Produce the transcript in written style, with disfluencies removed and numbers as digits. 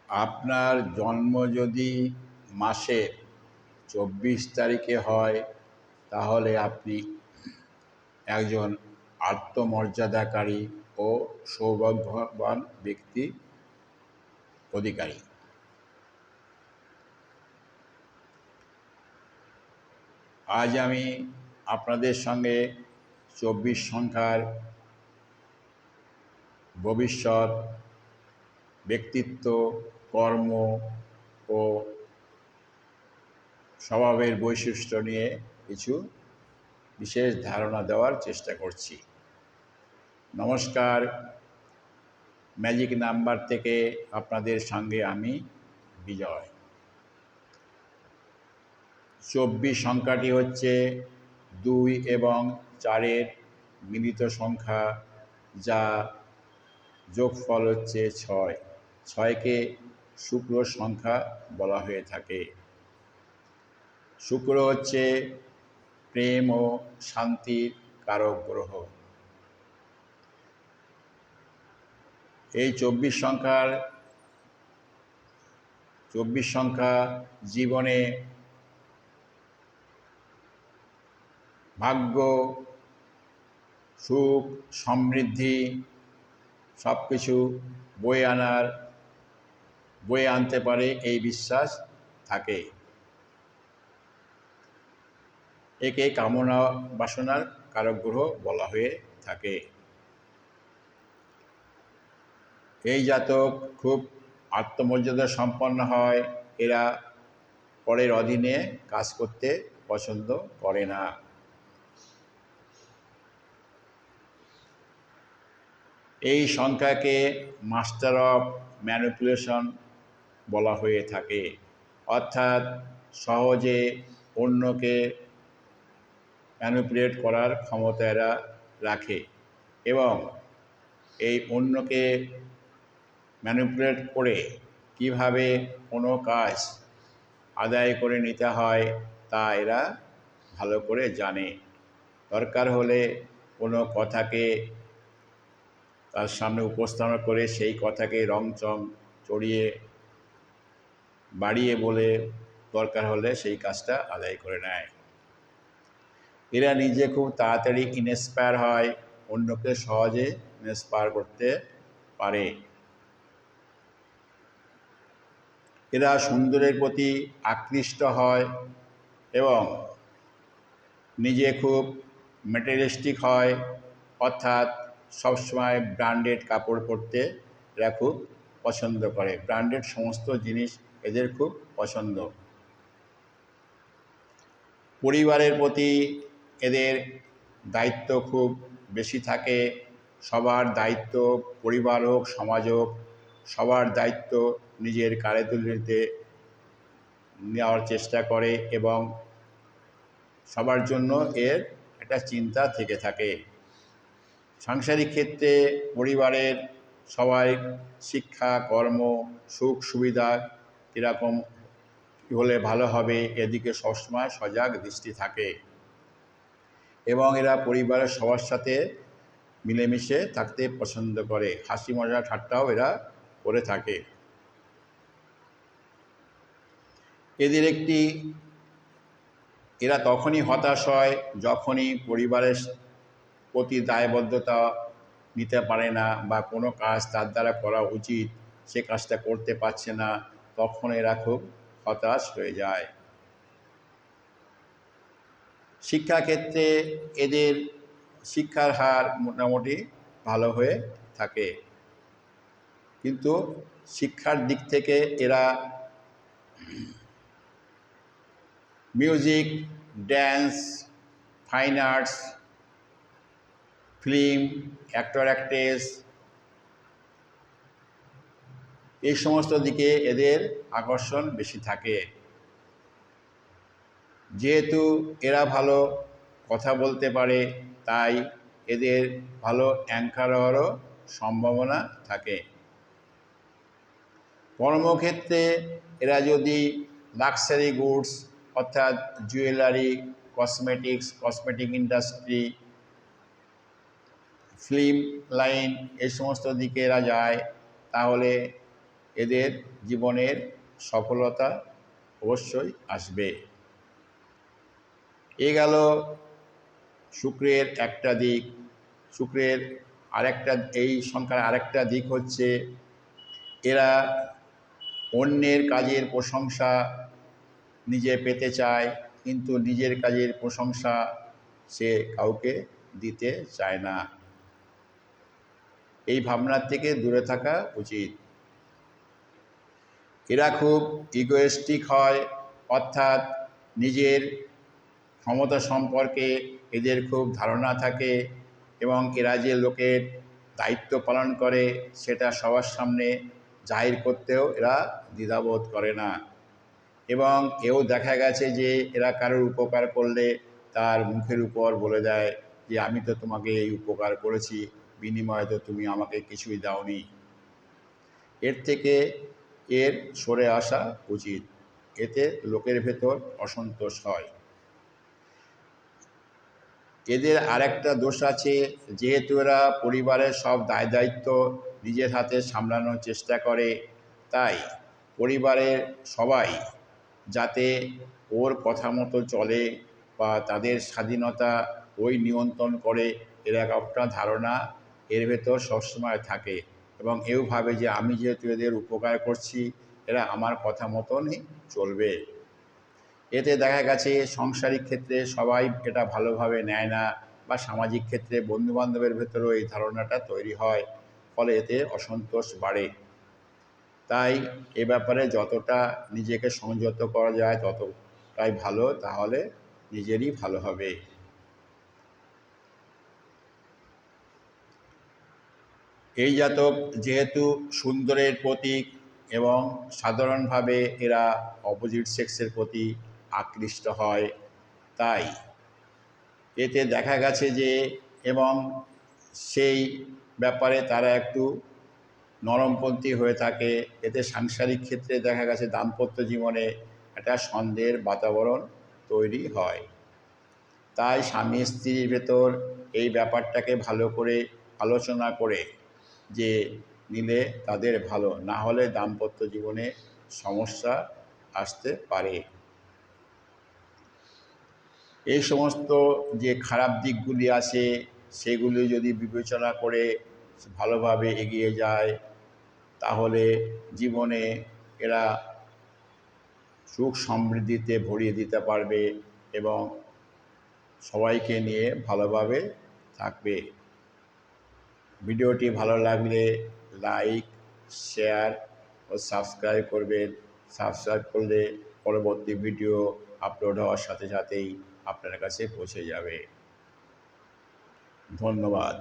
আপনার জন্ম যদি মাসের 24 তারিখে হয় তাহলে আপনি একজন আত্মমর্যাদাকারী ও সৌভাগ্যবান ব্যক্তি অধিকারী। আজ আমি আপনাদের সঙ্গে 24 সংখ্যার ভবিষ্যৎ, ব্যক্তিত্ব, কর্ম ও স্বভাবের বৈশিষ্ট্য নিয়ে কিছু বিশেষ ধারণা দেওয়ার চেষ্টা করছি। নমস্কার, ম্যাজিক নাম্বার থেকে আপনাদের সঙ্গে আমি বিজয়। 24 সংখ্যাটি হচ্ছে 2 এবং 4-এর মিলিত সংখ্যা, যা যোগফল হচ্ছে 6। 6কে শুক্র সংখ্যা বলা হয়ে থাকে। শুক্র হচ্ছে প্রেম ও শান্তির কারক গ্রহ। এই 24 সংখ্যা জীবনে ভাগ্য, সুখ, সমৃদ্ধি সব কিছু বয়ে আনতে পারে এই বিশ্বাস থাকে। একে কামনা বাসনার কারক গ্রহ বলা হয়ে থাকে। এই জাতক খুব আত্মমর্যাদা সম্পন্ন হয়। এরা পরের অধীনে কাজ করতে পছন্দ করে না। এই সংখ্যাকে মাস্টার অফ ম্যানিপুলেশন বলা হয়ে থাকে, অর্থাৎ সহজে অন্যকে ম্যানিপুলেট করার ক্ষমতা এরা রাখে এবং এই অন্যকে ম্যানিপুলেট করে কিভাবে কোনো কাজ আদায় করে নিতে হয় তা এরা ভালো করে জানে। দরকার হলে কোনো কথাকে তার সামনে উপস্থাপন করে সেই কথাকে রংচং চড়িয়ে বাড়িয়ে বলে দরকার হলে সেই কাজটা আদায় করে নেয়। এরা নিজে খুব তাড়াতাড়ি ইন্সপায়ার হয়, অন্যকে সহজে ইন্সপায়ার করতে পারে। এরা সুন্দরের প্রতি আকৃষ্ট হয় এবং নিজে খুব ম্যাটেরিয়ালিস্টিক হয়, অর্থাৎ সবসময় ব্র্যান্ডেড কাপড় পরতে এরা খুব পছন্দ করে। ব্র্যান্ডেড সমস্ত জিনিস এদের খুব পছন্দ। পরিবারের প্রতি এদের দায়িত্ব খুব বেশি থাকে। সবার দায়িত্ব, পরিবার হোক সমাজ হোক, সবার দায়িত্ব নিজের কাঁধে তুলে নিতে নেওয়ার চেষ্টা করে এবং সবার জন্য এর একটা চিন্তা থেকে থাকে। সাংসারিক ক্ষেত্রে পরিবারের সবাই শিক্ষা, কর্ম, সুখ সুবিধা কীরকম হলে ভালো হবে এদিকে সবসময় সজাগ দৃষ্টি থাকে এবং এরা পরিবারের সবার সাথে মিলেমিশে থাকতে পছন্দ করে। হাসি মজা ঠাট্টাও এরা করে থাকে। এরা তখনই হতাশ হয় যখনই পরিবারের প্রতি দায়বদ্ধতা নিতে পারে না বা কোনো কাজ তার দ্বারা করা উচিত সে কাজটা করতে পারছে না, তখন এরা খুব হতাশ হয়ে যায়। শিক্ষাক্ষেত্রে এদের শিক্ষার হার মোটামুটি ভালো হয়ে থাকে, কিন্তু শিক্ষার দিক থেকে এরা music, dance, fine arts, film, actor actress এই সমস্ত দিকে এদের আকর্ষণ বেশি থাকে। যেহেতু এরা ভালো কথা বলতে পারে তাই এদের ভালো অ্যাঙ্কার হওয়ারও সম্ভাবনা থাকে। কর্মক্ষেত্রে এরা যদি লাক্সারি গুডস অর্থাৎ jewellery, cosmetic industry, film line এই সমস্ত দিকে এরা যায় তাহলে এদের জীবনের সফলতা অবশ্যই আসবে। এ গেল শুক্রের একটা দিক। শুক্রের আরেকটা, এই সংখ্যার আরেকটা দিক হচ্ছে এরা অন্যের কাজের প্রশংসা নিজে পেতে চায়, কিন্তু নিজের কাজের প্রশংসা সে কাউকে দিতে চায় না। এই ভাবনার থেকে দূরে থাকা উচিত। এরা খুব ইগোয়েস্টিক হয়, অর্থাৎ নিজের ক্ষমতা সম্পর্কে এদের খুব ধারণা থাকে এবং এরা যে লোকের দায়িত্ব পালন করে সেটা সবার সামনে জাহির করতেও এরা দ্বিধাবোধ করে না। এবং এও দেখা গেছে যে এরা কারোর উপকার করলে তার মুখের উপর বলে দেয় যে আমি তো তোমাকে এই উপকার করেছি, বিনিময়ে তো তুমি আমাকে কিছুই দাওনি। এর থেকে এর সরে আসা উচিত, এতে লোকের ভেতর অসন্তোষ হয়। এদের আরেকটা দোষ আছে, যেহেতু এরা পরিবারের সব দায় দায়িত্ব নিজের হাতে সামলানোর চেষ্টা করে, তাই পরিবারের সবাই যাতে ওর কথা মতো চলে বা তাদের স্বাধীনতা ওই নিয়ন্ত্রণ করে, এর একটা ধারণা এর ভেতর সবসময় থাকে এবং এও ভাবে যে আমি যেহেতু এদের উপকার করছি, এরা আমার কথা মতনই চলবে। এতে দেখা গেছে সাংসারিক ক্ষেত্রে সবাই এটা ভালোভাবে নেয় না, বা সামাজিক ক্ষেত্রে বন্ধুবান্ধবের ভেতরেও এই ধারণাটা তৈরি হয়, ফলে এতে অসন্তোষ বাড়ে। তাই এ ব্যাপারে যতটা নিজেকে সংযত করা যায় ততটাই ভালো, তাহলে নিজেরই ভালো হবে। এই জাতক যেহেতু সুন্দরের প্রতীক এবং সাধারণভাবে এরা অপোজিট সেক্সের প্রতি আকৃষ্ট হয়, তাই এতে দেখা গেছে যে এবং সেই ব্যাপারে তারা একটু নরমপন্থী হয়ে থাকে। এতে সাংসারিক ক্ষেত্রে দেখা গেছে দাম্পত্য জীবনে একটা সন্দেহের বাতাবরণ তৈরি হয়। তাই স্বামী স্ত্রীর ভেতর এই ব্যাপারটাকে ভালো করে আলোচনা করে যে নিলে তাদের ভালো, না হলে দাম্পত্য জীবনে সমস্যা আসতে পারে। এই সমস্ত যে খারাপ দিকগুলি আছে সেগুলি যদি বিবেচনা করে ভালোভাবে এগিয়ে যায়, তাহলে জীবনে এরা সুখ সমৃদ্ধিতে ভরিয়ে দিতে পারবে এবং সবাইকে নিয়ে ভালোভাবে থাকবে। ভিডিওটি ভালো লাগলে লাইক, শেয়ার ও সাবস্ক্রাইব করবেন। সাবস্ক্রাইব করলে পরবর্তী ভিডিও আপলোড হওয়ার সাথে সাথেই আপনার কাছে পৌঁছে যাবে। ধন্যবাদ।